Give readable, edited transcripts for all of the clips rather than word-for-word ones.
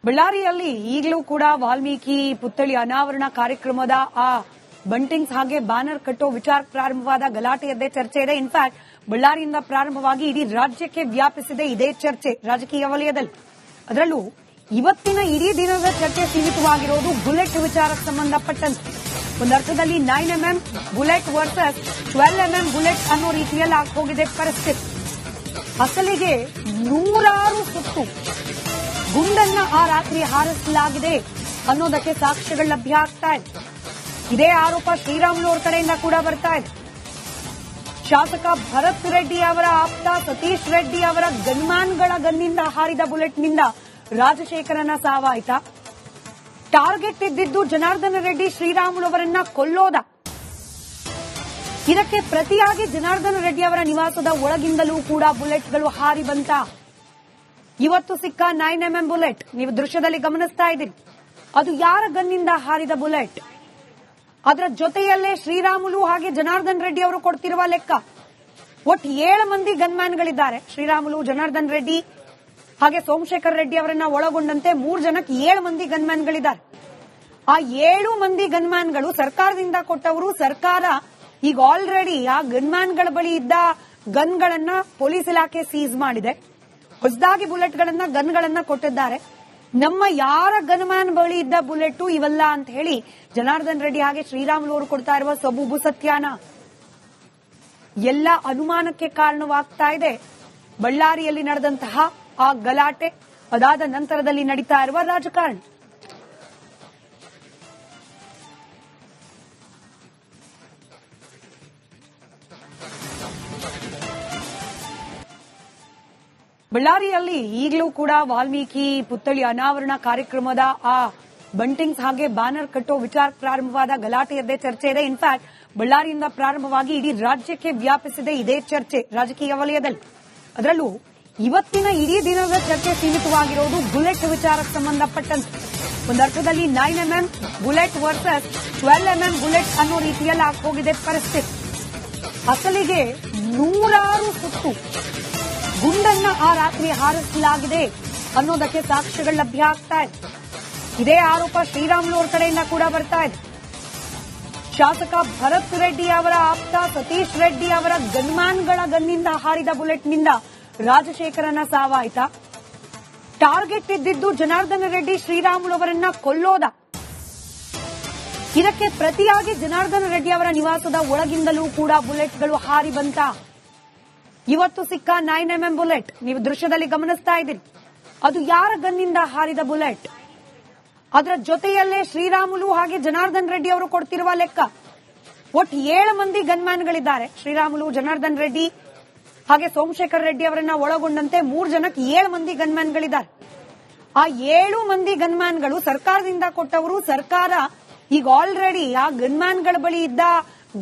ಬಳ್ಳಾರಿಯಲ್ಲಿ ಈಗಲೂ ಕೂಡ ವಾಲ್ಮೀಕಿ ಪುತ್ಥಳಿ ಅನಾವರಣ ಕಾರ್ಯಕ್ರಮದ ಆ ಬಂಟಿಂಗ್ಸ್ ಹಾಗೆ ಬ್ಯಾನರ್ ಕಟ್ಟೋ ವಿಚಾರ ಪ್ರಾರಂಭವಾದ ಗಲಾಟೆಯದ್ದೇ ಚರ್ಚೆ ಇದೆ. ಇನ್ಫ್ಯಾಕ್ಟ್ ಬಳ್ಳಾರಿಯಿಂದ ಪ್ರಾರಂಭವಾಗಿ ಇಡೀ ರಾಜ್ಯಕ್ಕೆ ವ್ಯಾಪಿಸಿದೆ ಇದೇ ಚರ್ಚೆ ರಾಜಕೀಯ ವಲಯದಲ್ಲಿ. ಅದರಲ್ಲೂ ಇವತ್ತಿನ ಇಡೀ ದಿನದ ಚರ್ಚೆ ಸೀಮಿತವಾಗಿರೋದು ಬುಲೆಟ್ ವಿಚಾರಕ್ಕೆ ಸಂಬಂಧಪಟ್ಟಂತೆ. ಒಂದರ್ಥದಲ್ಲಿ 9mm bullet versus 12mm bullet ಅನ್ನೋ ರೀತಿಯಲ್ಲಿ ಹೋಗಿದೆ ಪರಿಸ್ಥಿತಿ. ಅಸಲಿಗೆ ನೂರಾರು ಸುತ್ತು ಗುಂಡನ್ನ ಆ ರಾತ್ರಿ ಹಾರಿಸಲಾಗಿದೆ ಅನ್ನೋದಕ್ಕೆ ಸಾಕ್ಷ್ಯಗಳು ಲಭ್ಯ ಆಗ್ತಾ ಇದೆ. ಇದೇ ಆರೋಪ ಶ್ರೀರಾಮುಲು ಅವರ ಕಡೆಯಿಂದ ಕೂಡ ಬರ್ತಾ ಇದೆ. ಶಾಸಕ ಭರತ್ ರೆಡ್ಡಿ ಅವರ ಆಪ್ತ ಸತೀಶ್ ರೆಡ್ಡಿ ಅವರ ಗನ್ಮ್ಯಾನ್ಗಳ ಗನ್ನಿಂದ ಹಾರಿದ ಬುಲೆಟ್ನಿಂದ ರಾಜಶೇಖರನ ಸಾವಾಯಿತಾ? ಟಾರ್ಗೆಟ್ ಇದ್ದಿದ್ದು ಜನಾರ್ದನ ರೆಡ್ಡಿ ಶ್ರೀರಾಮುಲು ಅವರನ್ನ ಕೊಲ್ಲೋದ? ಇದಕ್ಕೆ ಪ್ರತಿಯಾಗಿ ಜನಾರ್ದನ ರೆಡ್ಡಿ ಅವರ ನಿವಾಸದ ಒಳಗಿಂದಲೂ ಕೂಡ ಬುಲೆಟ್ಗಳು ಹಾರಿ ಬಂತ? ಇವತ್ತು ಸಿಕ್ಕ 9mm ಬುಲೆಟ್ ನೀವು ದೃಶ್ಯದಲ್ಲಿ ಗಮನಿಸ್ತಾ ಇದ್ದೀರಿ. ಅದು ಯಾರ ಗನ್ನಿಂದ ಹಾರಿದ ಬುಲೆಟ್? ಅದರ ಜೊತೆಯಲ್ಲೇ ಶ್ರೀರಾಮುಲು ಹಾಗೆ ಜನಾರ್ದನ್ ರೆಡ್ಡಿ ಅವರು ಕೊಡ್ತಿರುವ ಲೆಕ್ಕ ಒಟ್ಟು 7 ಮಂದಿ ಗನ್ಮ್ಯಾನ್ಗಳಿದ್ದಾರೆ. ಶ್ರೀರಾಮುಲು, ಜನಾರ್ದನ್ ರೆಡ್ಡಿ ಹಾಗೆ ಸೋಮಶೇಖರ್ ರೆಡ್ಡಿ ಅವರನ್ನ ಒಳಗೊಂಡಂತೆ 3 ಜನಕ್ಕೆ 7 ಮಂದಿ ಗನ್ಮ್ಯಾನ್ಗಳಿದ್ದಾರೆ. ಆ 7 ಮಂದಿ ಗನ್ಮ್ಯಾನ್ಗಳು ಸರ್ಕಾರದಿಂದ ಕೊಟ್ಟವರು. ಸರ್ಕಾರ ಈಗ ಆಲ್ರೆಡಿ ಆ ಗನ್ಮ್ಯಾನ್ಗಳ ಬಳಿ ಇದ್ದ ಗನ್ಗಳನ್ನ ಪೊಲೀಸ್ ಇಲಾಖೆ ಸೀಸ್ ಮಾಡಿದೆ. ಹೊಸದಾಗಿ ಬುಲೆಟ್ಗಳನ್ನ ಗನ್ಗಳನ್ನ ಕೊಟ್ಟಿದ್ದಾರೆ. ನಮ್ಮ ಯಾರ ಗನ್ಮ್ಯಾನ್ ಬಳಿ ಇದ್ದ ಬುಲೆಟ್ ಇವೆಲ್ಲ ಅಂತ ಹೇಳಿ ಜನಾರ್ದನ್ ರೆಡ್ಡಿ ಹಾಗೆ ಶ್ರೀರಾಮುಲು ಅವರು ಕೊಡ್ತಾ ಇರುವ ಸಬೂಬು ಸತ್ಯಾನ ಎಲ್ಲ ಅನುಮಾನಕ್ಕೆ ಕಾರಣವಾಗ್ತಾ ಇದೆ. ಬಳ್ಳಾರಿಯಲ್ಲಿ ನಡೆದಂತಹ ಆ ಗಲಾಟೆ, ಅದಾದ ನಂತರದಲ್ಲಿ ನಡೀತಾ ಇರುವ ರಾಜಕಾರಣ. ಬಳ್ಳಾರಿಯಲ್ಲಿ ಈಗಲೂ ಕೂಡ ವಾಲ್ಮೀಕಿ ಪುತ್ಥಳಿ ಅನಾವರಣ ಕಾರ್ಯಕ್ರಮದ ಆ ಬಂಟಿಂಗ್ಸ್ ಹಾಗೆ ಬ್ಯಾನರ್ ಕಟ್ಟೋ ವಿಚಾರ ಪ್ರಾರಂಭವಾದ ಗಲಾಟೆಯದ್ದೇ ಚರ್ಚೆ ಇದೆ. ಇನ್ಫ್ಯಾಕ್ಟ್ ಬಳ್ಳಾರಿಯಿಂದ ಪ್ರಾರಂಭವಾಗಿ ಇಡೀ ರಾಜ್ಯಕ್ಕೆ ವ್ಯಾಪಿಸಿದೆ ಇದೇ ಚರ್ಚೆ ರಾಜಕೀಯ ವಲಯದಲ್ಲಿ. ಅದರಲ್ಲೂ ಇವತ್ತಿನ ಇಡೀ ದಿನದ ಚರ್ಚೆ ಸೀಮಿತವಾಗಿರೋದು ಬುಲೆಟ್ ವಿಚಾರಕ್ಕೆ ಸಂಬಂಧಪಟ್ಟಂತೆ. ಒಂದರ್ಥದಲ್ಲಿ 9mm bullet versus 12mm bullet ಅನ್ನೋ ರೀತಿಯಲ್ಲಿ ಹೋಗಿದೆ ಪರಿಸ್ಥಿತಿ. ಅಸಲಿಗೆ ನೂರಾರು ಸುತ್ತು ಗುಂಡನ್ನ ಆ ರಾತ್ರಿ ಹಾರಿಸಲಾಗಿದೆ ಅನ್ನೋದಕ್ಕೆ ಸಾಕ್ಷ್ಯಗಳು ಲಭ್ಯ ಆಗ್ತಾ ಇದೆ. ಇದೇ ಆರೋಪ ಶ್ರೀರಾಮುಲು ಅವರ ಕಡೆಯಿಂದ ಕೂಡ ಬರ್ತಾ ಇದೆ. ಶಾಸಕ ಭರತ್ ರೆಡ್ಡಿ ಅವರ ಆಪ್ತ ಸತೀಶ್ ರೆಡ್ಡಿ ಅವರ ಗನ್ಮ್ಯಾನ್ಗಳ ಗನ್ನಿಂದ ಹಾರಿದ ಬುಲೆಟ್ನಿಂದ ರಾಜಶೇಖರನ ಸಾವಾಯಿತಾ? ಟಾರ್ಗೆಟ್ ಇದ್ದಿದ್ದು ಜನಾರ್ದನ ರೆಡ್ಡಿ ಶ್ರೀರಾಮುಲು ಅವರನ್ನ ಕೊಲ್ಲೋದ? ಇದಕ್ಕೆ ಪ್ರತಿಯಾಗಿ ಜನಾರ್ದನ ರೆಡ್ಡಿ ಅವರ ನಿವಾಸದ ಒಳಗಿಂದಲೂ ಕೂಡ ಬುಲೆಟ್ಗಳು ಹಾರಿ ಬಂತ? ಇವತ್ತು ಸಿಕ್ಕ 9mm ಬುಲೆಟ್ ನೀವು ದೃಶ್ಯದಲ್ಲಿ ಗಮನಿಸ್ತಾ ಇದ್ದೀರಿ. ಅದು ಯಾರ ಗನ್ನಿಂದ ಹಾರಿದ ಬುಲೆಟ್? ಅದರ ಜೊತೆಯಲ್ಲೇ ಶ್ರೀರಾಮುಲು ಹಾಗೆ ಜನಾರ್ದನ್ ರೆಡ್ಡಿ ಅವರು ಕೊಡ್ತಿರುವ ಲೆಕ್ಕ ಒಟ್ಟು 7 ಮಂದಿ ಗನ್ಮ್ಯಾನ್ಗಳಿದ್ದಾರೆ. ಶ್ರೀರಾಮುಲು, ಜನಾರ್ದನ್ ರೆಡ್ಡಿ ಹಾಗೆ ಸೋಮಶೇಖರ್ ರೆಡ್ಡಿ ಅವರನ್ನ ಒಳಗೊಂಡಂತೆ 3 ಜನಕ್ಕೆ 7 ಮಂದಿ ಗನ್ಮ್ಯಾನ್ಗಳಿದ್ದಾರೆ. ಆ 7 ಮಂದಿ ಗನ್ಮ್ಯಾನ್ಗಳು ಸರ್ಕಾರದಿಂದ ಕೊಟ್ಟವರು. ಸರ್ಕಾರ ಈಗ ಆಲ್ರೆಡಿ ಆ ಗನ್ಮ್ಯಾನ್ಗಳ ಬಳಿ ಇದ್ದ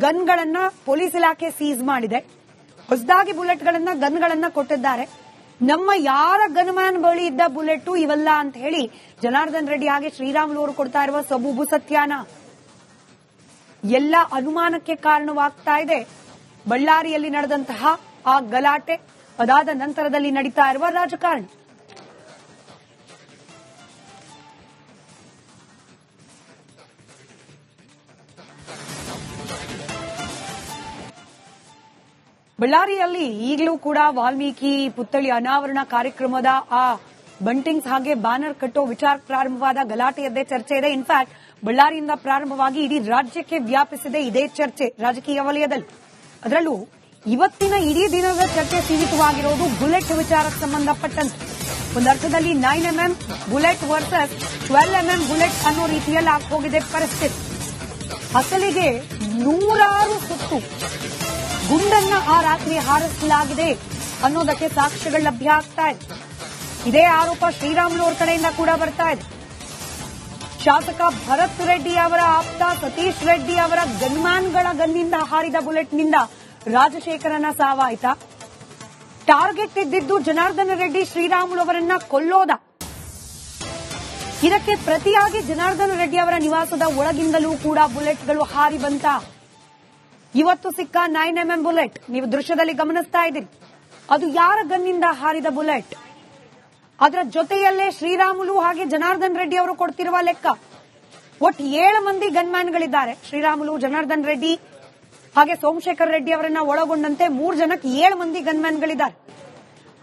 ಗನ್ಗಳನ್ನ ಪೊಲೀಸ್ ಇಲಾಖೆ ಸೀಸ್ ಮಾಡಿದೆ. ಹೊಸದಾಗಿ ಬುಲೆಟ್ಗಳನ್ನ ಗನ್ಗಳನ್ನ ಕೊಟ್ಟಿದ್ದಾರೆ. ನಮ್ಮ ಯಾರ ಗನ್ಮ್ಯಾನ್ ಬಳಿ ಇದ್ದ ಬುಲೆಟ್ ಇವೆಲ್ಲ ಅಂತ ಹೇಳಿ ಜನಾರ್ದನ್ ರೆಡ್ಡಿ ಹಾಗೆ ಶ್ರೀರಾಮುಲು ಅವರು ಕೊಡ್ತಾ ಇರುವ ಸಬೂಬು ಸತ್ಯಾನ ಎಲ್ಲ ಅನುಮಾನಕ್ಕೆ ಕಾರಣವಾಗ್ತಾ ಇದೆ. ಬಳ್ಳಾರಿಯಲ್ಲಿ ನಡೆದಂತಹ ಆ ಗಲಾಟೆ, ಅದಾದ ನಂತರದಲ್ಲಿ ನಡೀತಾ ಇರುವ ರಾಜಕಾರಣ. ಬಳ್ಳಾರಿಯಲ್ಲಿ ಈಗಲೂ ಕೂಡ ವಾಲ್ಮೀಕಿ ಪುತ್ಥಳಿ ಅನಾವರಣ ಕಾರ್ಯಕ್ರಮದ ಆ ಬಂಟಿಂಗ್ಸ್ ಹಾಗೆ ಬ್ಯಾನರ್ ಕಟ್ಟೋ ವಿಚಾರ ಪ್ರಾರಂಭವಾದ ಗಲಾಟೆಯದ್ದೇ ಚರ್ಚೆ ಇದೆ. ಇನ್ಫ್ಯಾಕ್ಟ್ ಬಳ್ಳಾರಿಯಿಂದ ಪ್ರಾರಂಭವಾಗಿ ಇಡೀ ರಾಜ್ಯಕ್ಕೆ ವ್ಯಾಪಿಸಿದೆ ಇದೇ ಚರ್ಚೆ ರಾಜಕೀಯ ವಲಯದಲ್ಲಿ. ಅದರಲ್ಲೂ ಇವತ್ತಿನ ಇಡೀ ದಿನದ ಚರ್ಚೆ ಸೀಮಿತವಾಗಿರೋದು ಬುಲೆಟ್ ವಿಚಾರಕ್ಕೆ ಸಂಬಂಧಪಟ್ಟಂತೆ. ಒಂದರ್ಥದಲ್ಲಿ 9mm bullet versus 12mm bullet ಅನ್ನೋ ರೀತಿಯಲ್ಲಿ ಹೋಗಿದೆ ಪರಿಸ್ಥಿತಿ. ಅಸಲಿಗೆ ನೂರಾರು ಸುತ್ತು ಗುಂಡನ್ನ ಆ ರಾತ್ರಿ ಹಾರಿಸಲಾಗಿದೆ ಅನ್ನೋದಕ್ಕೆ ಸಾಕ್ಷ್ಯಗಳು ಲಭ್ಯ ಆಗ್ತಾ ಇದೆ. ಇದೇ ಆರೋಪ ಶ್ರೀರಾಮುಲು ಅವರ ಕಡೆಯಿಂದ ಕೂಡ ಬರ್ತಾ ಇದೆ. ಶಾಸಕ ಭರತ್ ರೆಡ್ಡಿ ಅವರ ಆಪ್ತ ಸತೀಶ್ ರೆಡ್ಡಿ ಅವರ ಗನ್ಮ್ಯಾನ್ಗಳ ಗನ್ನಿಂದ ಹಾರಿದ ಬುಲೆಟ್ನಿಂದ ರಾಜಶೇಖರನ ಸಾವಾಯಿತಾ? ಟಾರ್ಗೆಟ್ ಇದ್ದಿದ್ದು ಜನಾರ್ದನ ರೆಡ್ಡಿ ಶ್ರೀರಾಮುಲು ಅವರನ್ನ ಕೊಲ್ಲೋದ? ಇದಕ್ಕೆ ಪ್ರತಿಯಾಗಿ ಜನಾರ್ದನ ರೆಡ್ಡಿ ಅವರ ನಿವಾಸದ ಒಳಗಿಂದಲೂ ಕೂಡ ಬುಲೆಟ್ಗಳು ಹಾರಿ ಬಂತ? ಇವತ್ತು ಸಿಕ್ಕ 9mm ಬುಲೆಟ್ ನೀವು ದೃಶ್ಯದಲ್ಲಿ ಗಮನಿಸ್ತಾ ಇದ್ದೀರಿ. ಅದು ಯಾರ ಗನ್ನಿಂದ ಹಾರಿದ ಬುಲೆಟ್? ಅದರ ಜೊತೆಯಲ್ಲೇ ಶ್ರೀರಾಮುಲು ಹಾಗೆ ಜನಾರ್ದನ್ ರೆಡ್ಡಿ ಅವರು ಕೊಡ್ತಿರುವ ಲೆಕ್ಕ ಒಟ್ಟು 7 ಮಂದಿ ಗನ್ಮ್ಯಾನ್ಗಳಿದ್ದಾರೆ. ಶ್ರೀರಾಮುಲು, ಜನಾರ್ದನ್ ರೆಡ್ಡಿ ಹಾಗೆ ಸೋಮಶೇಖರ್ ರೆಡ್ಡಿ ಅವರನ್ನ ಒಳಗೊಂಡಂತೆ 3 ಜನಕ್ಕೆ 7 ಮಂದಿ ಗನ್ಮ್ಯಾನ್ಗಳಿದ್ದಾರೆ.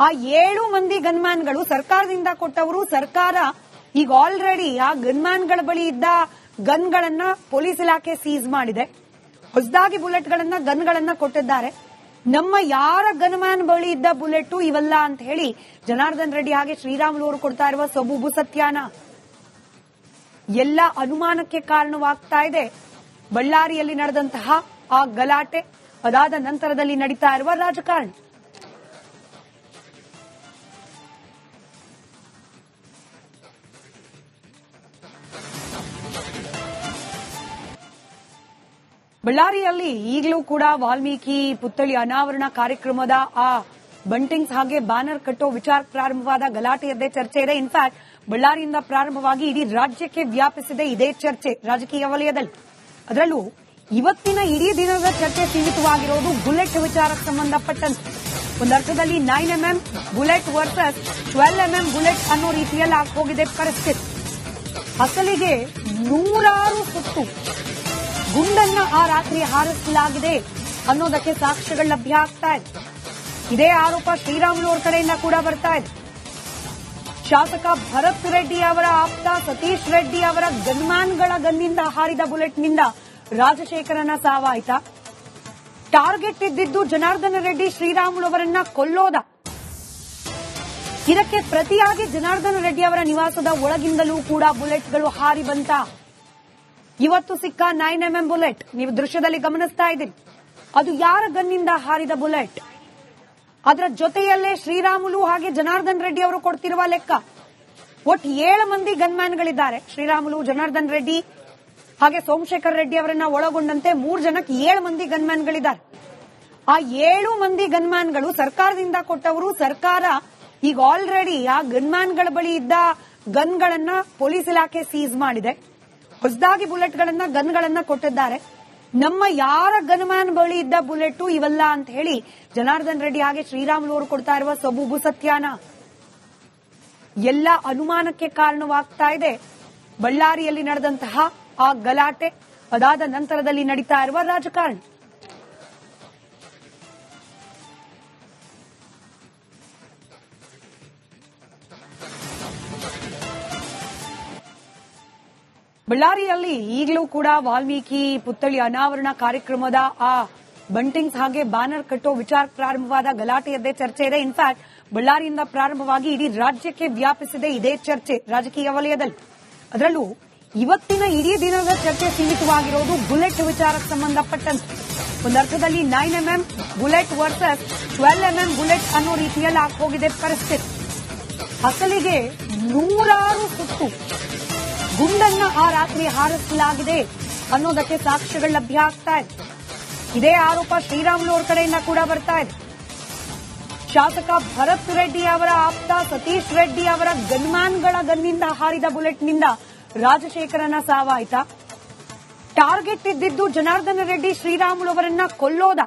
ಆ 7 ಮಂದಿ ಗನ್ಮ್ಯಾನ್ಗಳು ಸರ್ಕಾರದಿಂದ ಕೊಟ್ಟವರು. ಸರ್ಕಾರ ಈಗ ಆಲ್ರೆಡಿ ಆ ಗನ್ಮ್ಯಾನ್ಗಳ ಬಳಿ ಇದ್ದ ಗನ್ಗಳನ್ನ ಪೊಲೀಸ್ ಇಲಾಖೆ ಸೀಸ್ ಮಾಡಿದೆ. ಹೊಸದಾಗಿ ಬುಲೆಟ್ಗಳನ್ನ ಗನ್ಗಳನ್ನ ಕೊಟ್ಟಿದ್ದಾರೆ. ನಮ್ಮ ಯಾರ ಗನ್ಮ್ಯಾನ್ ಬಳಿ ಇದ್ದ ಬುಲೆಟ್ ಇವೆಲ್ಲ ಅಂತ ಹೇಳಿ ಜನಾರ್ದನ್ ರೆಡ್ಡಿ ಹಾಗೆ ಶ್ರೀರಾಮುಲು ಅವರು ಕೊಡ್ತಾ ಇರುವ ಸಬೂಬು ಸತ್ಯಾನ ಎಲ್ಲ ಅನುಮಾನಕ್ಕೆ ಕಾರಣವಾಗ್ತಾ ಇದೆ. ಬಳ್ಳಾರಿಯಲ್ಲಿ ನಡೆದಂತಹ ಆ ಗಲಾಟೆ, ಅದಾದ ನಂತರದಲ್ಲಿ ನಡೀತಾ ಇರುವ ರಾಜಕಾರಣ. ಬಳ್ಳಾರಿಯಲ್ಲಿ ಈಗಲೂ ಕೂಡ ವಾಲ್ಮೀಕಿ ಪುತ್ಥಳಿ ಅನಾವರಣ ಕಾರ್ಯಕ್ರಮದ ಆ ಬಂಟಿಂಗ್ಸ್ ಹಾಗೆ ಬ್ಯಾನರ್ ಕಟ್ಟೋ ವಿಚಾರ ಪ್ರಾರಂಭವಾದ ಗಲಾಟೆಯದ್ದೇ ಚರ್ಚೆ ಇದೆ. ಇನ್ಫ್ಯಾಕ್ಟ್ ಬಳ್ಳಾರಿಯಿಂದ ಪ್ರಾರಂಭವಾಗಿ ಇಡೀ ರಾಜ್ಯಕ್ಕೆ ವ್ಯಾಪಿಸಿದೆ ಇದೇ ಚರ್ಚೆ ರಾಜಕೀಯ ವಲಯದಲ್ಲಿ. ಅದರಲ್ಲೂ ಇವತ್ತಿನ ಇಡೀ ದಿನದ ಚರ್ಚೆ ಸೀಮಿತವಾಗಿರೋದು ಬುಲೆಟ್ ವಿಚಾರಕ್ಕೆ ಸಂಬಂಧಪಟ್ಟಂತೆ. ಒಂದರ್ಥದಲ್ಲಿ 9mm bullet versus 12mm bullet ಅನ್ನೋ ರೀತಿಯಲ್ಲಿ ಹೋಗಿದೆ ಪರಿಸ್ಥಿತಿ. ಅಸಲಿಗೆ 100 ಸುತ್ತು ಗುಂಡನ್ನ ಆ ರಾತ್ರಿ ಹಾರಿಸಲಾಗಿದೆ ಅನ್ನೋದಕ್ಕೆ ಸಾಕ್ಷ್ಯಗಳು ಲಭ್ಯ ಆಗ್ತಾ ಇದೆ. ಇದೇ ಆರೋಪ ಶ್ರೀರಾಮುಲು ಅವರ ಕಡೆಯಿಂದ ಕೂಡ ಬರ್ತಾ ಇದೆ. ಶಾಸಕ ಭರತ್ ರೆಡ್ಡಿ ಅವರ ಆಪ್ತ ಸತೀಶ್ ರೆಡ್ಡಿ ಅವರ ಗನ್ಮ್ಯಾನ್ಗಳ ಗನ್ನಿಂದ ಹಾರಿದ ಬುಲೆಟ್ನಿಂದ ರಾಜಶೇಖರನ ಸಾವಾಯಿತ. ಟಾರ್ಗೆಟ್ ಇದ್ದಿದ್ದು ಜನಾರ್ದನ ರೆಡ್ಡಿ ಶ್ರೀರಾಮುಲು ಅವರನ್ನ ಕೊಲ್ಲೋದ. ಇದಕ್ಕೆ ಪ್ರತಿಯಾಗಿ ಜನಾರ್ದನ ರೆಡ್ಡಿ ಅವರ ನಿವಾಸದ ಒಳಗಿಂದಲೂ ಕೂಡ ಬುಲೆಟ್ಗಳು ಹಾರಿ ಬಂತ. ಇವತ್ತು ಸಿಕ್ಕ 9mm ಬುಲೆಟ್ ನೀವು ದೃಶ್ಯದಲ್ಲಿ ಗಮನಿಸ್ತಾ ಇದ್ದೀರಿ. ಅದು ಯಾರ ಗನ್ನಿಂದ ಹಾರಿದ ಬುಲೆಟ್? ಅದರ ಜೊತೆಯಲ್ಲೇ ಶ್ರೀರಾಮುಲು ಹಾಗೆ ಜನಾರ್ದನ್ ರೆಡ್ಡಿ ಅವರು ಕೊಡ್ತಿರುವ ಲೆಕ್ಕ ಒಟ್ಟು 7 ಮಂದಿ ಗನ್ಮ್ಯಾನ್ಗಳಿದ್ದಾರೆ. ಶ್ರೀರಾಮುಲು, ಜನಾರ್ದನ್ ರೆಡ್ಡಿ ಹಾಗೆ ಸೋಮಶೇಖರ್ ರೆಡ್ಡಿ ಅವರನ್ನ ಒಳಗೊಂಡಂತೆ 3 ಜನಕ್ಕೆ 7 ಮಂದಿ ಗನ್ಮ್ಯಾನ್ಗಳಿದ್ದಾರೆ. ಆ 7 ಮಂದಿ ಗನ್ಮ್ಯಾನ್ಗಳು ಸರ್ಕಾರದಿಂದ ಕೊಟ್ಟವರು. ಸರ್ಕಾರ ಈಗ ಆಲ್ರೆಡಿ ಆ ಗನ್ಮ್ಯಾನ್ಗಳ ಬಳಿ ಇದ್ದ ಗನ್ಗಳನ್ನ ಪೊಲೀಸ್ ಇಲಾಖೆ ಸೀಸ್ ಮಾಡಿದೆ. ಹೊಸದಾಗಿ ಬುಲೆಟ್ಗಳನ್ನ ಗನ್ಗಳನ್ನ ಕೊಟ್ಟಿದ್ದಾರೆ. ನಮ್ಮ ಯಾರ ಗನ್ಮ್ಯಾನ್ ಬಳಿ ಇದ್ದ ಬುಲೆಟ್ ಇವೆಲ್ಲ ಅಂತ ಹೇಳಿ ಜನಾರ್ದನ್ ರೆಡ್ಡಿ ಹಾಗೆ ಶ್ರೀರಾಮುಲು ಅವರು ಕೊಡ್ತಾ ಇರುವ ಸಬೂಬು ಸತ್ಯಾನ ಎಲ್ಲ ಅನುಮಾನಕ್ಕೆ ಕಾರಣವಾಗ್ತಾ ಇದೆ. ಬಳ್ಳಾರಿಯಲ್ಲಿ ನಡೆದಂತಹ ಆ ಗಲಾಟೆ, ಅದಾದ ನಂತರದಲ್ಲಿ ನಡೀತಾ ಇರುವ ರಾಜಕಾರಣ. ಬಳ್ಳಾರಿಯಲ್ಲಿ ಈಗಲೂ ಕೂಡ ವಾಲ್ಮೀಕಿ ಪುತ್ಥಳಿ ಅನಾವರಣ ಕಾರ್ಯಕ್ರಮದ ಆ ಬಂಟಿಂಗ್ಸ್ ಹಾಗೆ ಬ್ಯಾನರ್ ಕಟ್ಟೋ ವಿಚಾರ ಪ್ರಾರಂಭವಾದ ಗಲಾಟೆಯದ್ದೇ ಚರ್ಚೆ ಇದೆ. ಇನ್ಫ್ಯಾಕ್ಟ್ ಬಳ್ಳಾರಿಯಿಂದ ಪ್ರಾರಂಭವಾಗಿ ಇಡೀ ರಾಜ್ಯಕ್ಕೆ ವ್ಯಾಪಿಸಿದೆ ಇದೇ ಚರ್ಚೆ ರಾಜಕೀಯ ವಲಯದಲ್ಲಿ. ಅದರಲ್ಲೂ ಇವತ್ತಿನ ಇಡೀ ದಿನದ ಚರ್ಚೆ ಸೀಮಿತವಾಗಿರೋದು ಬುಲೆಟ್ ವಿಚಾರಕ್ಕೆ ಸಂಬಂಧಪಟ್ಟಂತೆ. ಒಂದರ್ಥದಲ್ಲಿ 9mm bullet versus 12mm bullet ಅನ್ನೋ ರೀತಿಯಲ್ಲಿ ಹೋಗಿದೆ ಪರಿಸ್ಥಿತಿ. ಅಸಲಿಗೆ 100 ಸುತ್ತು ಗುಂಡನ್ನ ಆ ರಾತ್ರಿ ಹಾರಿಸಲಾಗಿದೆ ಅನ್ನೋದಕ್ಕೆ ಸಾಕ್ಷ್ಯಗಳು ಲಭ್ಯ ಆಗ್ತಾ ಇದೆ. ಇದೇ ಆರೋಪ ಶ್ರೀರಾಮುಲು ಅವರ ಕಡೆಯಿಂದ ಕೂಡ ಬರ್ತಾ ಇದೆ. ಶಾಸಕ ಭರತ್ ರೆಡ್ಡಿ ಅವರ ಆಪ್ತ ಸತೀಶ್ ರೆಡ್ಡಿ ಅವರ ಗನ್ಮ್ಯಾನ್ಗಳ ಗನ್ನಿಂದ ಹಾರಿದ ಬುಲೆಟ್ನಿಂದ ರಾಜಶೇಖರನ ಸಾವಾಯಿತ. ಟಾರ್ಗೆಟ್ ಇದ್ದಿದ್ದು ಜನಾರ್ದನ ರೆಡ್ಡಿ ಶ್ರೀರಾಮುಲು ಅವರನ್ನ ಕೊಲ್ಲೋದ.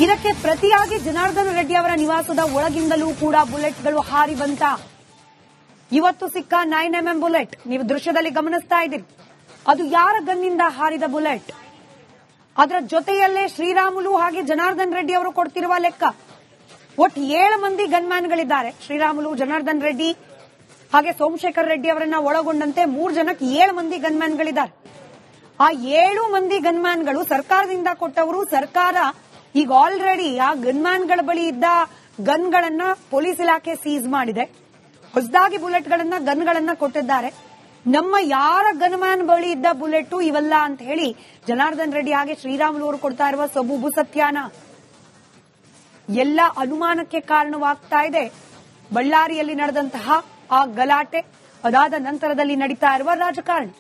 ಇದಕ್ಕೆ ಪ್ರತಿಯಾಗಿ ಜನಾರ್ದನ ರೆಡ್ಡಿ ಅವರ ನಿವಾಸದ ಒಳಗಿಂದಲೂ ಕೂಡ ಬುಲೆಟ್ಗಳು ಹಾರಿ ಬಂತ. ಇವತ್ತು ಸಿಕ್ಕ 9mm ಬುಲೆಟ್ ನೀವು ದೃಶ್ಯದಲ್ಲಿ ಗಮನಿಸ್ತಾ ಇದ್ದೀರಿ. ಅದು ಯಾರ ಗನ್ನಿಂದ ಹಾರಿದ ಬುಲೆಟ್? ಅದರ ಜೊತೆಯಲ್ಲೇ ಶ್ರೀರಾಮುಲು ಹಾಗೆ ಜನಾರ್ದನ್ ರೆಡ್ಡಿ ಅವರು ಕೊಡ್ತಿರುವ ಲೆಕ್ಕ ಒಟ್ಟು 7 ಮಂದಿ ಗನ್ಮ್ಯಾನ್ಗಳಿದ್ದಾರೆ. ಶ್ರೀರಾಮುಲು, ಜನಾರ್ದನ್ ರೆಡ್ಡಿ ಹಾಗೆ ಸೋಮಶೇಖರ್ ರೆಡ್ಡಿ ಅವರನ್ನ ಒಳಗೊಂಡಂತೆ 3 ಜನಕ್ಕೆ 7 ಮಂದಿ ಗನ್ಮ್ಯಾನ್ಗಳಿದ್ದಾರೆ. ಆ 7 ಮಂದಿ ಗನ್ಮ್ಯಾನ್ಗಳು ಸರ್ಕಾರದಿಂದ ಕೊಟ್ಟವರು. ಸರ್ಕಾರ ಈಗ ಆಲ್ರೆಡಿ ಆ ಗನ್ಮ್ಯಾನ್ಗಳ ಬಳಿ ಇದ್ದ ಗನ್ಗಳನ್ನ ಪೊಲೀಸ್ ಇಲಾಖೆ ಸೀಸ್ ಮಾಡಿದೆ. ಹೊಸದಾಗಿ ಬುಲೆಟ್ಗಳನ್ನ ಗನ್ಗಳನ್ನ ಕೊಟ್ಟಿದ್ದಾರೆ. ನಮ್ಮ ಯಾರ ಗನ್ಮ್ಯಾನ್ ಬಳಿ ಇದ್ದ ಬುಲೆಟ್ ಇವೆಲ್ಲ ಅಂತ ಹೇಳಿ ಜನಾರ್ದನ್ ರೆಡ್ಡಿ ಹಾಗೆ ಶ್ರೀರಾಮುಲು ಅವರು ಕೊಡ್ತಾ ಇರುವ ಸಬೂಬು ಸತ್ಯಾನ ಎಲ್ಲ ಅನುಮಾನಕ್ಕೆ ಕಾರಣವಾಗ್ತಾ ಇದೆ. ಬಳ್ಳಾರಿಯಲ್ಲಿ ನಡೆದಂತಹ ಆ ಗಲಾಟೆ, ಅದಾದ ನಂತರದಲ್ಲಿ ನಡೀತಾ ಇರುವ ರಾಜಕಾರಣ.